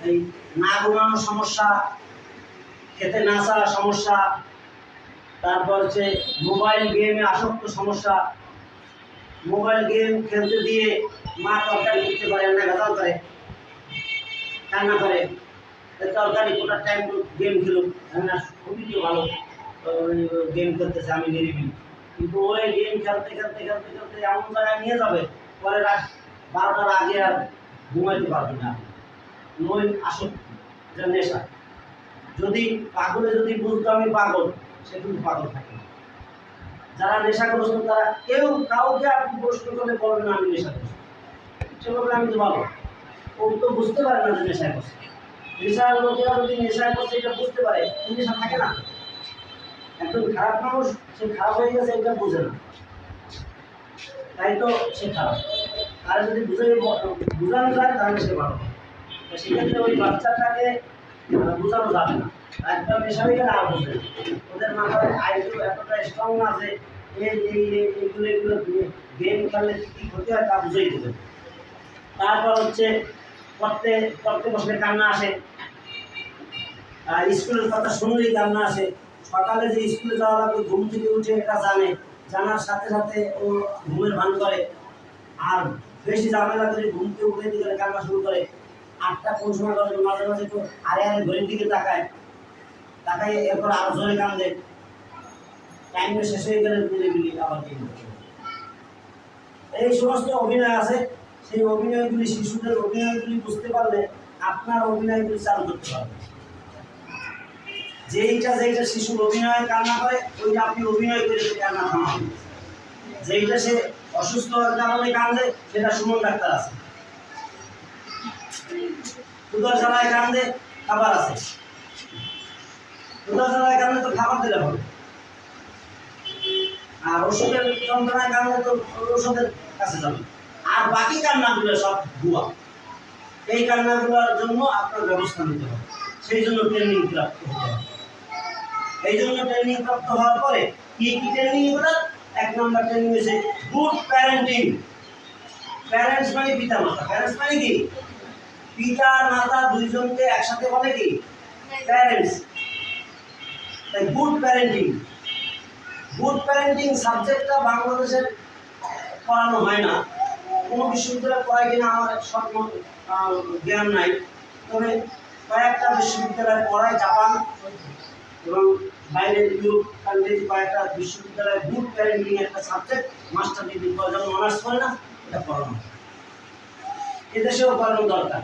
এই না ঘুমানোর সমস্যা, খেতে না চাওয়ার সমস্যা, তারপর হচ্ছে মোবাইল গেমে আসক্ত সমস্যা। মোবাইল গেম খেলতে দিয়ে মা তরকারি করতে পারে না, ভেজাল করে, কান্না করে, তরকারি কোটার টাইম গেম খেলুক, না খুবই তো ভালো গেম খেলতেছে, আমি নিরিবিলি। কিন্তু ওই গেম খেলতে খেলতে খেলতে খেলতে এমন জায়গায় নিয়ে যাবে, পরে রাত 12টার আগে আর ঘুমাইতে পারবে না। ওই আসক্তি, এটা নেশা। যদি পাগলে যদি বুঝতো আমি পাগল, সে কিন্তু পাগল থাকে। যারা নেশাগ্রস্ত তারা কাউকে আপনি প্রশ্ন করে বলবেন আমি নেশাগ্রস্ত, সে বলবে আমি তো ভালো। ও তো বুঝতে পারে না যে নেশায় করছে। নেশার লোকেরা যদি নেশায় করছে এটা বুঝতে পারে, নেশা থাকে না। একজন খারাপ মানুষ, সে খারাপ হয়ে গেছে এটা বোঝে না, তাই তো সে খারাপ। আর যদি বোঝানো যায় তাহলে সে ভালো। সেক্ষেত্রে ওই বাচ্চাটাকে বোঝানো যাবে না। একদম নেশা হয়ে গেলে আর বোঝে না। ওদের মাথায় আইকিউ এতটা স্ট্রং না যে এগুলো গেম খেললে কী ক্ষতি হয় তা বুঝেই দেবে। তারপর হচ্ছে পড়তে বসলে কান্না আসে, স্কুলের কথা শুনলেই কান্না আসে। সকালে যে স্কুলে যাওয়া লাগবে ঘুম থেকে উঠে এটা জানার সাথে সাথে ও ঘুমের ভান করে, আর বেশি ঝামেলা করে ঘুমকে উঠে দিকে কান্না শুরু করে। 8টা কোন সময় বাজে মাঝে মাঝে তো আরে ঘড়ির দিকে তাকায়, এরপর আরো জোরে কান্দে। টাইমে শেষ হয়ে গেলে বিলি আবার এই সমস্ত অভিনয় আছে। সেই অভিনয়গুলি, শিশুদের অভিনয়গুলি বুঝতে পারলে আপনার অভিনয়গুলি চালু করতে পারবেন। যেইটা শিশুর অভিনয়ে কান্না করে ওইটা আপনি অভিনয় করে কান্না থামাবেন। যেইটা সে অসুস্থ হওয়ার কারণে কান্দে সেটা সুমন ডাক্তার আছে। ক্ষুধার জ্বালায় কান্দে, খাবার আছে। ক্ষুধার জ্বালায় কান্দে তো খাবার দিলে হবে, আর ওষুধের যন্ত্রণায় কান্দে তো ওষুধের কাছে যাবে। আর বাকি কান্নাগুলো সব ভুয়া। এই কান্নাগুলোর জন্য আপনার ব্যবস্থা নিতে হবে, সেই জন্য ট্রেনিং প্রাপ্ত হতে হবে। এই জন্য ট্রেনিং প্রাপ্ত হওয়ার পরে কি ট্রেনিং এগুলো? 1 নম্বর ট্রেনিং হয়েছে গুড প্যারেন্টিং। প্যারেন্টস মানে পিতা মাতা। প্যারেন্টস মানে কি? পিতা মাতা দুইজনকে একসাথে বলে কি প্যারেন্টস। তাই গুড প্যারেন্টিং। গুড প্যারেন্টিং সাবজেক্টটা বাংলাদেশের পড়ানো হয় না। কোনো বিশ্ববিদ্যালয়ে পড়ায় কিনা আমার সব জ্ঞান নাই, তবে কয়েকটা বিশ্ববিদ্যালয়ে পড়ায়, জাপান এবং বাইরের ইউরোপ কান্ট্রিতে কয়েকটা বিশ্ববিদ্যালয়ে গুড প্যারেন্টিং একটা সাবজেক্ট মাস্টার ডিগ্রি করে, যেমন অনার্স করে না, এটা পড়ানো। এদেশেও পড়ানো দরকার।